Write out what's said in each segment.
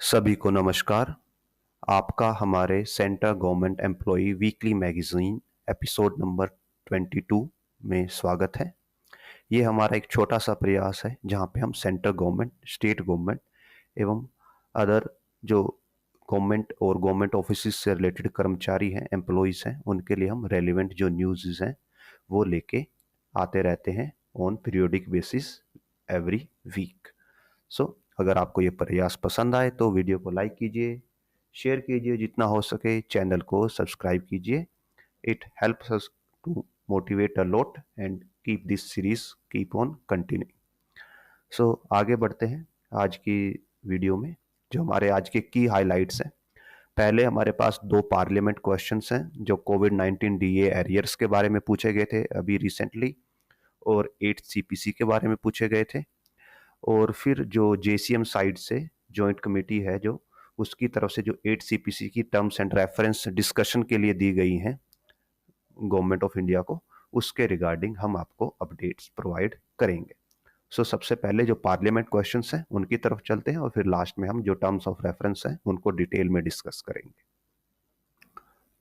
सभी को नमस्कार। आपका हमारे central government employee weekly magazine episode number 22 में स्वागत है। ये हमारा एक छोटा सा प्रयास है जहाँ पे हम सेंट्रल गवर्नमेंट, स्टेट गवर्नमेंट एवं अदर जो गवर्नमेंट और गवर्नमेंट ऑफिस से रिलेटेड कर्मचारी हैं, एम्प्लॉयज़ हैं, उनके लिए हम रेलिवेंट जो न्यूज़ हैं वो लेके आते रहते हैं on periodic basis every week. अगर आपको ये प्रयास पसंद आए तो वीडियो को लाइक कीजिए, शेयर कीजिए जितना हो सके, चैनल को सब्सक्राइब कीजिए। It helps us to motivate a lot and keep this series keep on continue. आगे बढ़ते हैं आज की वीडियो में। जो हमारे आज के की हाइलाइट्स हैं, पहले हमारे पास दो पार्लियामेंट क्वेश्चंस हैं जो कोविड-19 डीए एरियर्स के बारे में पूछे गए थे अभी रिसेंटली, और 8 सीपीसी के बारे में पूछे गए थे। और फिर जो जेसीएम साइड से जॉइंट कमेटी है जो उसकी तरफ से जो 8 सीपीसी की टर्म्स एंड रेफरेंस डिस्कशन के लिए दी गई हैं गवर्नमेंट ऑफ इंडिया को, उसके रिगार्डिंग हम आपको अपडेट्स प्रोवाइड करेंगे। सबसे पहले जो पार्लियामेंट क्वेश्चंस हैं उनकी तरफ चलते हैं और फिर लास्ट में हम जो टर्म्स ऑफ रेफरेंस हैं उनको डिटेल में डिस्कस करेंगे।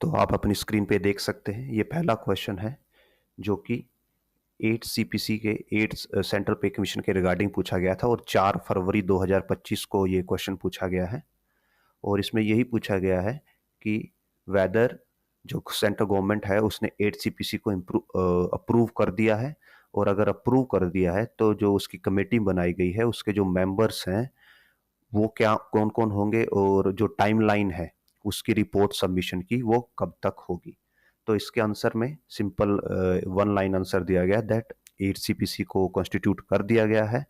तो आप अपनी स्क्रीन पे देख सकते हैं, ये पहला क्वेश्चन है जो कि 8 सीपीसी के 8 सेंट्रल पे कमीशन के रिगार्डिंग पूछा गया था और 4 फरवरी 2025 को ये क्वेश्चन पूछा गया है। और इसमें यही पूछा गया है कि वेदर जो सेंट्रल गवर्नमेंट है उसने 8 सीपीसी को अप्रूव कर दिया है, और अगर अप्रूव कर दिया है तो जो उसकी कमेटी बनाई गई है उसके जो मेंबर्स हैं वो क्या कौन कौन होंगे, और जो टाइमलाइन है उसकी रिपोर्ट सबमिशन की वो कब तक होगी। तो इसके आंसर में सिंपल वन लाइन आंसर दिया गया दैट 8 सीपीसी को कॉन्स्टिट्यूट कर दिया गया है,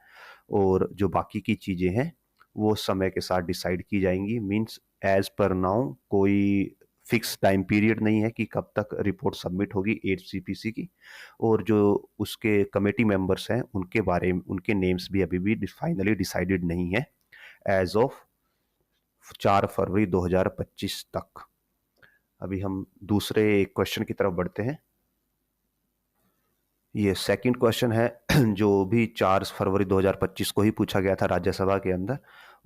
और जो बाकी की चीज़ें हैं वो समय के साथ डिसाइड की जाएंगी। मींस एज पर नाउ कोई फिक्स टाइम पीरियड नहीं है कि कब तक रिपोर्ट सबमिट होगी 8 सीपीसी की, और जो उसके कमेटी मेंबर्स हैं उनके बारे में उनके नेम्स भी अभी भी फाइनली डिसाइडेड नहीं है एज ऑफ 4 फरवरी 2025 तक। अभी हम दूसरे क्वेश्चन की तरफ बढ़ते हैं। ये सेकंड क्वेश्चन है जो भी 4 फरवरी 2025 को ही पूछा गया था राज्यसभा के अंदर,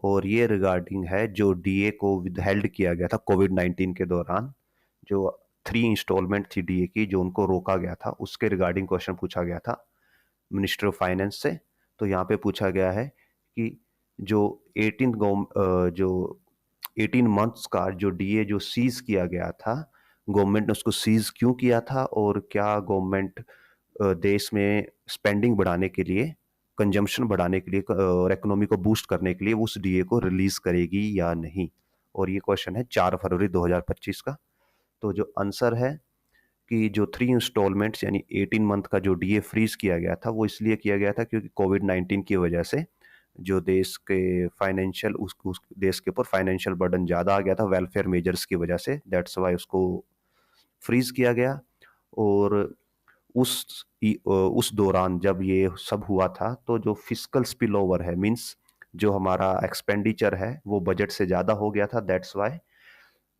और ये रिगार्डिंग है जो डीए को विदहेल्ड किया गया था कोविड-19 के दौरान। जो 3 इंस्टॉलमेंट थी डीए की जो उनको रोका गया था, उसके रिगार्डिंग क्वेश्चन पूछा गया था मिनिस्टर ऑफ फाइनेंस से। तो यहाँ पे पूछा गया है कि जो 18 मंथ्स का जो डीए जो सीज किया गया था, गवर्नमेंट ने उसको सीज क्यों किया था, और क्या गवर्नमेंट देश में स्पेंडिंग बढ़ाने के लिए, कंजम्पशन बढ़ाने के लिए और इकोनॉमी को बूस्ट करने के लिए उस डीए को रिलीज करेगी या नहीं। और ये क्वेश्चन है 4 फरवरी 2025 का। तो जो आंसर है कि जो 3 इंस्टॉलमेंट्स यानी 18 मंथ का जो डीए फ्रीज किया गया था वो इसलिए किया गया था क्योंकि कोविड-19 की वजह से जो देश के फाइनेंशियल उस देश के ऊपर फाइनेंशियल बर्डन ज़्यादा आ गया था वेलफेयर मेजर्स की वजह से, दैट्स वाई उसको फ्रीज किया गया। और उस दौरान जब ये सब हुआ था तो जो फिस्कल स्पिल ओवर है, मींस जो हमारा एक्सपेंडिचर है वो बजट से ज़्यादा हो गया था, दैट्स वाई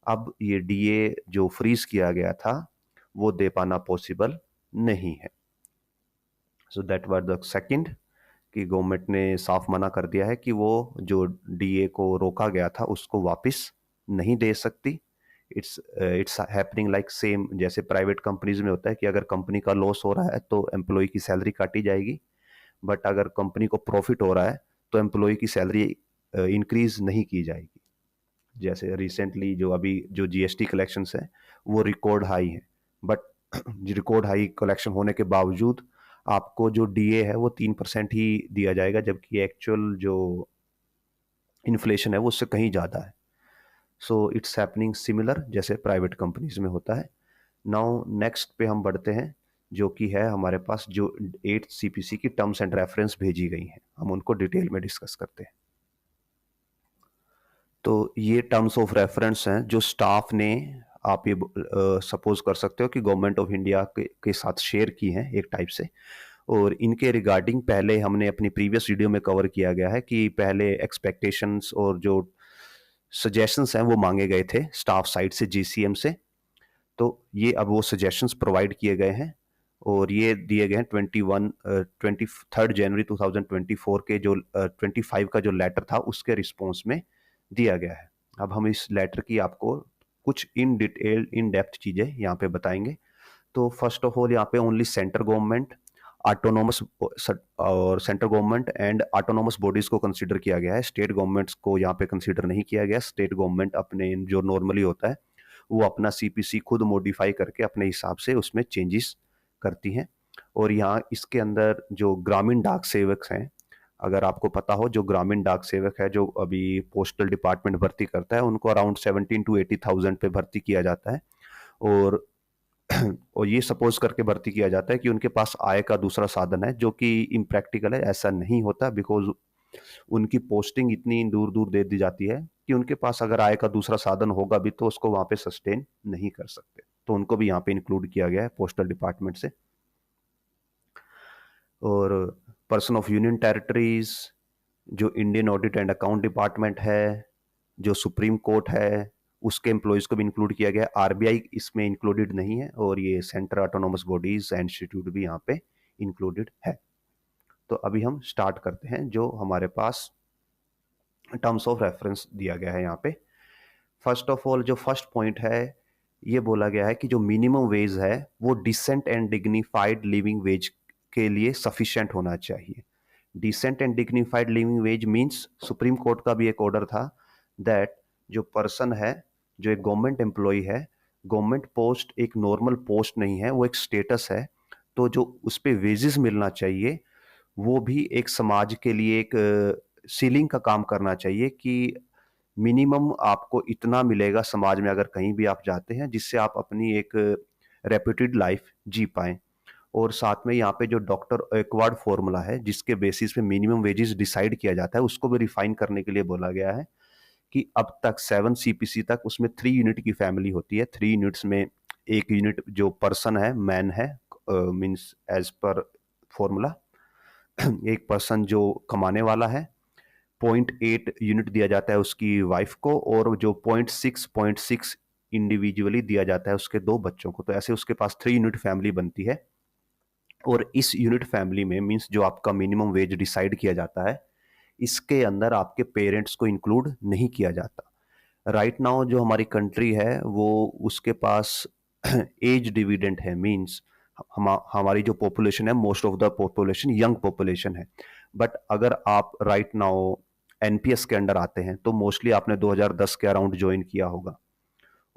अब ये डीए जो फ्रीज किया गया था वो दे पाना पॉसिबल नहीं है। So that was the second, कि गवर्नमेंट ने साफ मना कर दिया है कि वो जो डीए को रोका गया था उसको वापस नहीं दे सकती। इट्स हैपनिंग लाइक सेम जैसे प्राइवेट कंपनीज में होता है कि अगर कंपनी का लॉस हो रहा है तो एम्प्लॉय की सैलरी काटी जाएगी, बट अगर कंपनी को प्रॉफिट हो रहा है तो एम्प्लॉय की सैलरी इंक्रीज नहीं की जाएगी। जैसे रिसेंटली जो अभी जो जीएसटी कलेक्शंस है वो रिकॉर्ड हाई है, बट रिकॉर्ड हाई कलेक्शन होने के बावजूद आपको जो डीए है वो 3% ही दिया जाएगा, जबकि एक्चुअल जो इन्फ्लेशन है वो उससे कहीं ज़्यादा है। इट्स हैपनिंग सिमिलर जैसे प्राइवेट कंपनीज में होता है। नाउ नेक्स्ट पे हम बढ़ते हैं, जो कि है हमारे पास जो 8 सीपीसी की टर्म्स एंड रेफरेंस भेजी गई हैं, हम उनको डिटेल में डिस्कस करते हैं। तो ये टर्म्स ऑफ रेफरेंस हैं जो स्टाफ ने, आप ये सपोज कर सकते हो कि गवर्नमेंट ऑफ इंडिया के साथ शेयर की हैं एक टाइप से। और इनके रिगार्डिंग पहले हमने अपनी प्रीवियस वीडियो में कवर किया गया है कि पहले एक्सपेक्टेशंस और जो सजेशंस हैं वो मांगे गए थे स्टाफ साइड से, जीसीएम से। तो ये अब वो सजेशंस प्रोवाइड किए गए हैं और ये दिए गए हैं 23 जनवरी 2024 के जो 25 का जो लेटर था उसके रिस्पॉन्स में दिया गया है। अब हम इस लेटर की आपको कुछ इन डिटेल इन डेप्थ चीज़ें यहाँ पे बताएंगे। तो फर्स्ट ऑफ ऑल यहाँ पे ओनली सेंटर गवर्नमेंट ऑटोनोमस और central government and autonomous bodies को कंसीडर किया गया है। स्टेट गवर्नमेंट्स को यहाँ पे कंसीडर नहीं किया गया। स्टेट गवर्नमेंट अपने जो नॉर्मली होता है वो अपना सीपीसी खुद मॉडिफाई करके अपने हिसाब से उसमें चेंजेस करती हैं। और यहाँ इसके अंदर जो ग्रामीण डाक सेवक हैं, अगर आपको पता हो, जो ग्रामीण डाक सेवक है जो अभी पोस्टल डिपार्टमेंट भर्ती करता है, उनको अराउंड 17 to 80,000 पे भर्ती किया जाता है। और और ये सपोज करके भर्ती किया जाता है कि उनके पास आय का दूसरा साधन है, जो कि इम्प्रैक्टिकल है। ऐसा नहीं होता, बिकॉज उनकी पोस्टिंग इतनी दूर दूर दे दी जाती है कि उनके पास अगर आय का दूसरा साधन होगा भी तो उसको वहां पे सस्टेन नहीं कर सकते। तो उनको भी यहाँ पे इंक्लूड किया गया है पोस्टल डिपार्टमेंट से। और पर्सन ऑफ यूनियन टेरिटरीज, जो Indian audit and account department है, जो सुप्रीम कोर्ट है, उसके एम्प्लॉयज को भी इंक्लूड किया गया। आरबीआई इसमें इंक्लूडेड नहीं है, और ये central autonomous bodies and institute भी यहाँ पे इंक्लूडेड है। तो अभी हम स्टार्ट करते हैं। जो हमारे पास टर्म्स ऑफ रेफरेंस दिया गया है यहाँ पे, फर्स्ट ऑफ ऑल जो फर्स्ट पॉइंट है, ये बोला गया है कि जो मिनिमम वेज है वो decent and dignified living wage के लिए सफिशिएंट होना चाहिए। Decent and dignified living wage means, supreme court का भी एक ऑर्डर था दैट जो पर्सन है, जो एक गवर्नमेंट एम्प्लॉय है, गवर्नमेंट पोस्ट एक नॉर्मल पोस्ट नहीं है, वो एक स्टेटस है। तो जो उस पर वेजेस मिलना चाहिए वो भी एक समाज के लिए एक सीलिंग का काम करना चाहिए कि मिनिमम आपको इतना मिलेगा समाज में अगर कहीं भी आप जाते हैं, जिससे आप अपनी एक रेप्यूटेड लाइफ जी पाएं। और साथ में यहाँ पे जो डॉक्टर एक्वार्ड फॉर्मूला है जिसके बेसिस पे मिनिमम वेजेस डिसाइड किया जाता है, उसको भी रिफाइन करने के लिए बोला गया है कि अब तक 7 CPC तक उसमें 3 यूनिट की फैमिली होती है। 3 यूनिट्स में एक यूनिट जो पर्सन है, मैन है, मीन्स एज पर फॉर्मूला एक पर्सन जो कमाने वाला है। 0.8 यूनिट दिया जाता है उसकी वाइफ को, और जो 0.6 इंडिविजुअली दिया जाता है उसके 2 बच्चों को। तो ऐसे उसके पास 3 यूनिट फैमिली बनती है। और इस यूनिट फैमिली में मीन्स जो आपका मिनिमम वेज डिसाइड किया जाता है, इसके अंदर आपके पेरेंट्स को इंक्लूड नहीं किया जाता। राइट नाउ जो हमारी कंट्री है वो उसके पास एज डिविडेंट है, मीन्स हमारी जो पॉपुलेशन है, most of the population young population है। बट अगर आप राइट नाउ एनपीएस के अंडर आते हैं तो मोस्टली आपने 2010 के अराउंड ज्वाइन किया होगा,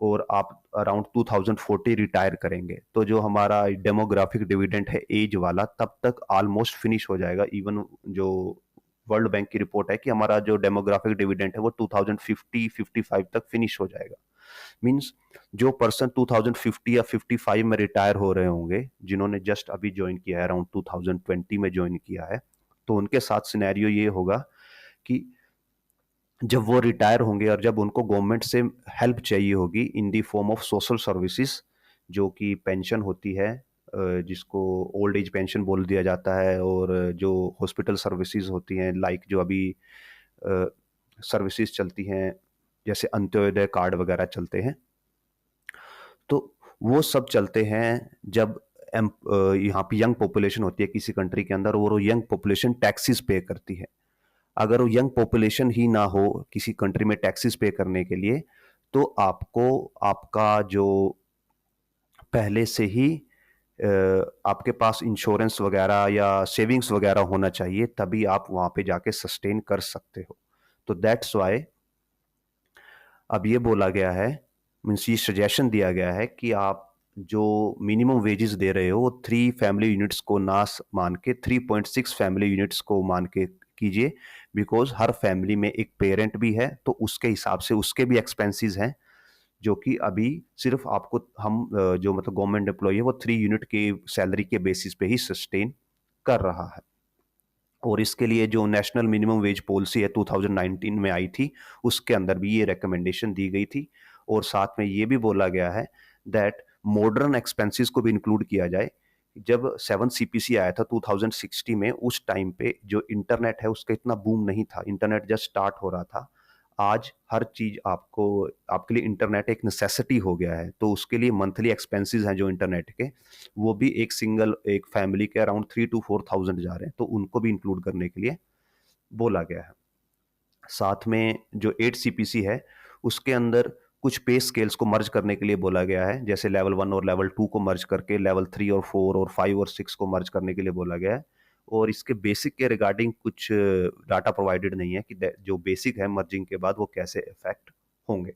और आप अराउंड 2040 रिटायर करेंगे। तो जो हमारा डेमोग्राफिक डिविडेंड है एज वाला, तब तक ऑलमोस्ट फिनिश हो जाएगा। इवन जो वर्ल्ड बैंक की रिपोर्ट है कि हमारा जो डेमोग्राफिक डिविडेंड है वो 2050-55 तक फिनिश हो जाएगा। मींस जो पर्सन 2050 या 55 में रिटायर हो रहे होंगे, जिन्होंने जस्ट अभी ज्वाइन किया है, अराउंड 2020 में ज्वाइन किया है, तो उनके साथ सिनेरियो ये होगा कि जब वो रिटायर होंगे और जब उनको गवर्नमेंट से हेल्प चाहिए होगी in the form of social services, जो कि पेंशन होती है, जिसको ओल्ड एज पेंशन बोल दिया जाता है, और जो हॉस्पिटल सर्विसेज होती हैं, लाइक जो अभी सर्विसेज चलती हैं जैसे अंत्योदय कार्ड वगैरह चलते हैं, तो वो सब चलते हैं जब यहाँ पे यंग पॉपुलेशन होती है किसी कंट्री के अंदर, और वो यंग पॉपुलेशन टैक्सेस पे करती है। अगर वो यंग पॉपुलेशन ही ना हो किसी कंट्री में टैक्सेस पे करने के लिए, तो आपको आपका जो पहले से ही आपके पास इंश्योरेंस वगैरह या सेविंग्स वगैरह होना चाहिए, तभी आप वहां पे जाके सस्टेन कर सकते हो। तो दैट्स वाई अब ये बोला गया है, मीन्स ये सजेशन दिया गया है कि आप जो मिनिमम वेजेस दे रहे हो वो 3 फैमिली यूनिट्स को ना मान के 3.6 फैमिली यूनिट्स को मान के कीजिए। बिकॉज हर फैमिली में एक पेरेंट भी है, तो उसके हिसाब से उसके भी एक्सपेंसेस हैं, जो कि अभी सिर्फ आपको हम जो मतलब गवर्नमेंट एम्प्लॉय है वो 3 यूनिट के सैलरी के बेसिस पे ही सस्टेन कर रहा है। और इसके लिए जो नेशनल मिनिमम वेज पॉलिसी है 2019 में आई थी, उसके अंदर भी ये रिकमेंडेशन दी गई थी। और साथ में ये भी बोला गया है दैट मॉडर्न एक्सपेंसेस को भी इंक्लूड किया जाए। जब 7 CPC आया था 2060 में, उस टाइम पे जो इंटरनेट है उसका इतना बूम नहीं था, इंटरनेट जस्ट स्टार्ट हो रहा था। आज हर चीज आपको, आपके लिए इंटरनेट एक नेसेसिटी हो गया है। तो उसके लिए मंथली एक्सपेंसेस हैं जो इंटरनेट के, वो भी एक सिंगल एक फैमिली के अराउंड 3 to 4 थाउजेंड जा रहे हैं, तो उनको भी इंक्लूड करने के लिए बोला गया है। साथ में जो 8 सीपीसी है, उसके अंदर कुछ पे स्केल्स को मर्ज करने के लिए बोला गया है, जैसे लेवल 1 और लेवल 2 को मर्ज करके लेवल 3 और 4 और 5 और 6 को मर्ज करने के लिए बोला गया है। और इसके बेसिक के रिगार्डिंग कुछ डाटा प्रोवाइडेड नहीं है कि जो बेसिक है मर्जिंग के बाद वो कैसे इफेक्ट होंगे।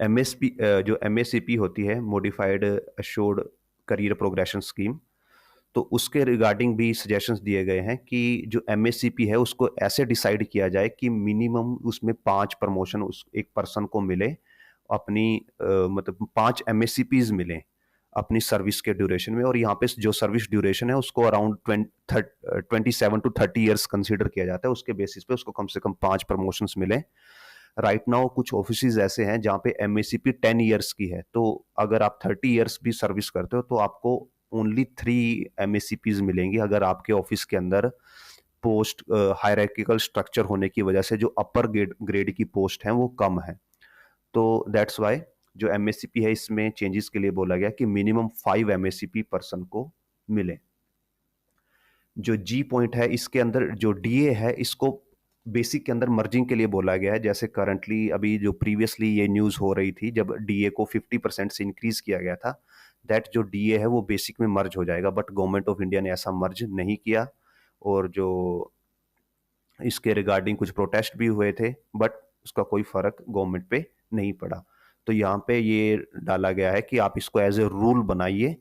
एमएसपी जो एमएससीपी होती है, modified assured career progression scheme, तो उसके रिगार्डिंग भी सजेशंस दिए गए हैं कि जो एमएससीपी है उसको ऐसे डिसाइड किया जाए कि मिनिमम उसमें 5 प्रमोशन उस एक पर्सन को मिले, अपनी मतलब 5 एमएससीपीज मिले अपनी सर्विस के ड्यूरेशन में। और यहाँ पे जो सर्विस ड्यूरेशन है उसको अराउंड 27 to 30 ईयर्स कंसीडर किया जाता है। उसके बेसिस पे उसको कम से कम 5 प्रमोशंस मिले। राइट नाउ कुछ ऑफिस ऐसे हैं जहाँ पे एमएससीपी 10 ईयर्स की है, तो अगर आप 30 ईयर्स भी सर्विस करते हो तो आपको ओनली 3 एमएससीपीज मिलेंगी अगर आपके ऑफिस के अंदर पोस्ट हायरार्किकल स्ट्रक्चर होने की वजह से जो अपर ग्रेड की पोस्ट हैं वो कम है। तो दैट्स वाई जो एमएससीपी है इसमें चेंजेस के लिए बोला गया कि मिनिमम 5 एमएससीपी पर्सन को मिले। जो जी पॉइंट है इसके अंदर जो डीए है इसको बेसिक के अंदर मर्जिंग के लिए बोला गया है। जैसे करंटली अभी जो प्रीवियसली ये न्यूज़ हो रही थी जब डीए को 50% से इंक्रीज किया गया था, दैट जो डीए है वो बेसिक में मर्ज हो जाएगा, बट गवर्नमेंट ऑफ इंडिया ने ऐसा मर्ज नहीं किया। और जो इसके रिगार्डिंग कुछ प्रोटेस्ट भी हुए थे, बट उसका कोई फर्क गवर्नमेंट पे नहीं पड़ा। तो यहाँ पे ये डाला गया है कि आप इसको एज ए रूल बनाइए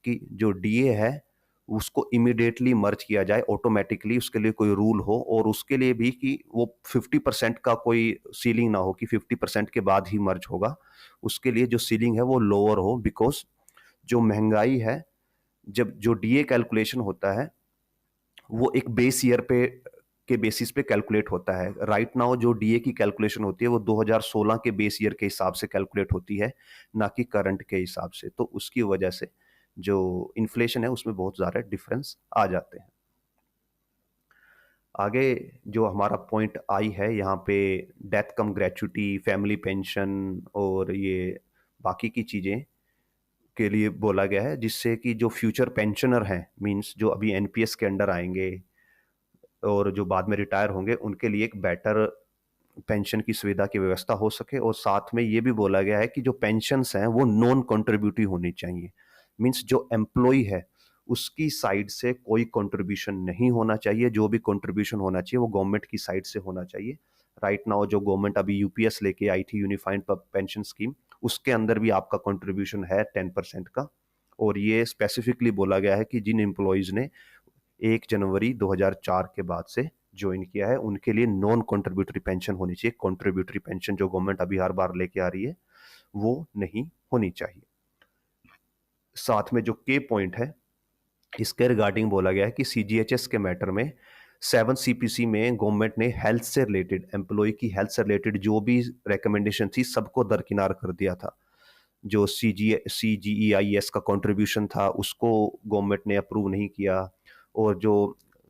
कि जो डीए है उसको इमिडिएटली मर्ज किया जाए ऑटोमेटिकली, उसके लिए कोई रूल हो। और उसके लिए भी कि वो 50% का कोई सीलिंग ना हो कि 50% के बाद ही मर्ज होगा। उसके लिए जो सीलिंग है वो लोअर हो, बिकॉज जो महंगाई है, जब जो डीए कैलकुलेशन होता है वो एक बेस ईयर पे के बेसिस पे कैलकुलेट होता है। राइट नाउ जो डीए की कैलकुलेशन होती है वो 2016 के बेस ईयर के हिसाब से कैलकुलेट होती है, ना कि करंट के हिसाब से। तो उसकी वजह से जो इन्फ्लेशन है उसमें बहुत ज़्यादा डिफरेंस आ जाते हैं। आगे जो हमारा पॉइंट आई है यहाँ पे डेथ कम ग्रेचुटी, फैमिली पेंशन और ये बाकी की चीज़ें के लिए बोला गया है, जिससे कि जो फ्यूचर पेंशनर हैं, मींस जो अभी एनपीएस के अंडर आएंगे और जो बाद में रिटायर होंगे, उनके लिए एक बेटर पेंशन की सुविधा की व्यवस्था हो सके। और साथ में ये भी बोला गया है कि जो पेंशन्स हैं वो नॉन कंट्रीब्यूटिव होनी चाहिए, मींस जो एम्प्लॉय है उसकी साइड से कोई कंट्रीब्यूशन नहीं होना चाहिए, जो भी कंट्रीब्यूशन होना चाहिए वो गवर्नमेंट की साइड से होना चाहिए। राइट नाउ जो गवर्नमेंट अभी यूपीएस लेके आई थी, यूनिफाइड पेंशन स्कीम, उसके अंदर भी आपका कंट्रीब्यूशन है 10% का। और ये स्पेसिफिकली बोला गया है कि जिन एम्प्लॉयज ने 1 जनवरी 2004 के बाद से ज्वाइन किया है उनके लिए नॉन कॉन्ट्रीब्यूटरी पेंशन होनी चाहिए। कॉन्ट्रीब्यूटरी पेंशन जो गवर्नमेंट अभी हर बार लेके आ रही है वो नहीं होनी चाहिए। साथ में जो के पॉइंट है इसके रिगार्डिंग बोला गया है कि सीजीएचएस के मैटर में 7 सीपीसी में गवर्नमेंट ने हेल्थ से रिलेटेड, एम्प्लॉय की हेल्थ से रिलेटेड जो भी रिकमेंडेशन थी सबको दरकिनार कर दिया था। जो CGEIS का कंट्रीब्यूशन था उसको गवर्नमेंट ने अप्रूव नहीं किया। और जो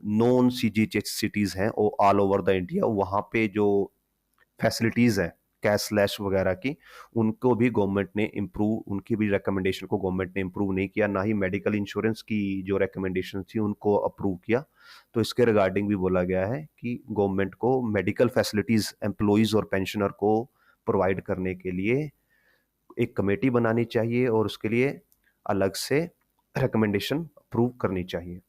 नॉन सीजीएचएस सिटीज़ हैं वो ऑल ओवर द इंडिया, वहाँ पे जो फैसिलिटीज़ हैं कैशलेस वगैरह की, उनको भी गवर्नमेंट ने इम्प्रूव, उनकी भी रिकमेंडेशन को गवर्नमेंट ने इम्प्रूव नहीं किया, ना ही मेडिकल इंश्योरेंस की जो रिकमेंडेशन थी उनको अप्रूव किया। तो इसके रिगार्डिंग भी बोला गया है कि गवर्नमेंट को मेडिकल फैसिलिटीज़ एम्प्लॉयज़ और पेंशनर को प्रोवाइड करने के लिए एक कमेटी बनानी चाहिए और उसके लिए अलग से रिकमेंडेशन अप्रूव करनी चाहिए।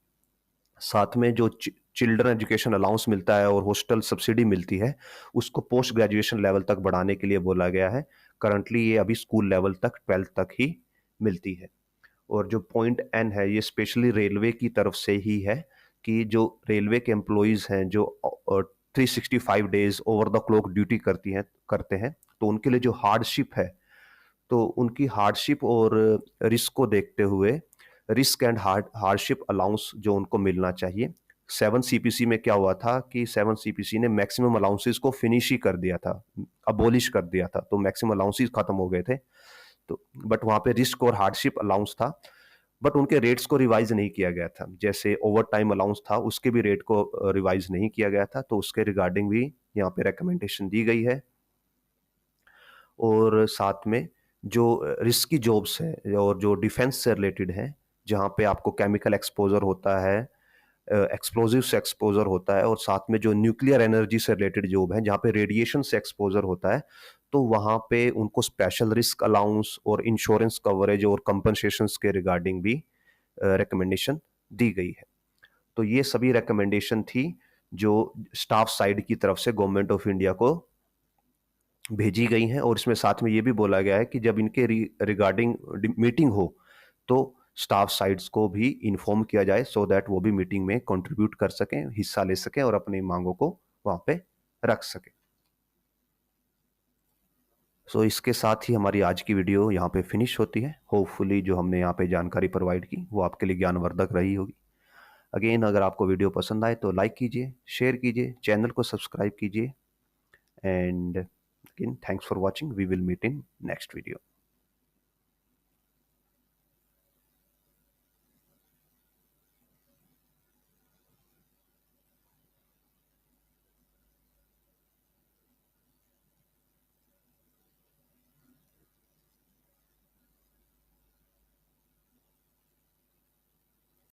साथ में जो चिल्ड्रन एजुकेशन अलाउंस मिलता है और हॉस्टल सब्सिडी मिलती है उसको पोस्ट ग्रेजुएशन लेवल तक बढ़ाने के लिए बोला गया है। करंटली ये अभी स्कूल लेवल तक 12th तक ही मिलती है। और जो पॉइंट एन है ये स्पेशली रेलवे की तरफ से ही है कि जो रेलवे के एम्प्लॉयज़ हैं जो 365 days over the clock duty करते हैं, तो उनके लिए जो हार्डशिप है, तो उनकी हार्डशिप और रिस्क को देखते हुए रिस्क एंड हार्डशिप अलाउंस जो उनको मिलना चाहिए। 7 सीपीसी में क्या हुआ था कि 7 सीपीसी ने मैक्सिमम अलाउंसेस को फिनिश ही कर दिया था, अबोलिश कर दिया था, तो मैक्सिमम अलाउंसेस खत्म हो गए थे। तो बट वहाँ पे रिस्क और हार्डशिप अलाउंस था, बट उनके रेट्स को रिवाइज नहीं किया गया था। जैसे ओवर टाइम अलाउंस था उसके भी रेट को रिवाइज नहीं किया गया था, तो उसके रिगार्डिंग भी यहाँ पे रिकमेंडेशन दी गई है। और साथ में जो रिस्की जॉब्स हैं और जो डिफेंस से रिलेटेड हैं, जहाँ पे आपको केमिकल एक्सपोजर होता है एक्सप्लोजिव से एक्सपोजर होता है और साथ में जो न्यूक्लियर एनर्जी से रिलेटेड जॉब है जहाँ पे रेडिएशन से एक्सपोजर होता है, तो वहाँ पे उनको स्पेशल रिस्क अलाउंस और इंश्योरेंस कवरेज और कंपनसेशंस के रिगार्डिंग भी रिकमेंडेशन दी गई है। तो ये सभी रिकमेंडेशन थी जो स्टाफ साइड की तरफ से गवर्नमेंट ऑफ इंडिया को भेजी गई हैं, और इसमें साथ में ये भी बोला गया है कि जब इनके रिगार्डिंग मीटिंग हो तो स्टाफ साइड्स को भी इन्फॉर्म किया जाए, सो दैट वो भी मीटिंग में कंट्रीब्यूट कर सकें, हिस्सा ले सकें और अपनी मांगों को वहां पे रख सकें। सो इसके साथ ही हमारी आज की वीडियो यहाँ पे फिनिश होती है। होपफुली जो हमने यहाँ पे जानकारी प्रोवाइड की वो आपके लिए ज्ञानवर्धक रही होगी। अगेन, अगर आपको वीडियो पसंद आए तो लाइक कीजिए, शेयर कीजिए, चैनल को सब्सक्राइब कीजिए, and again thanks for watching. We will meet in next video.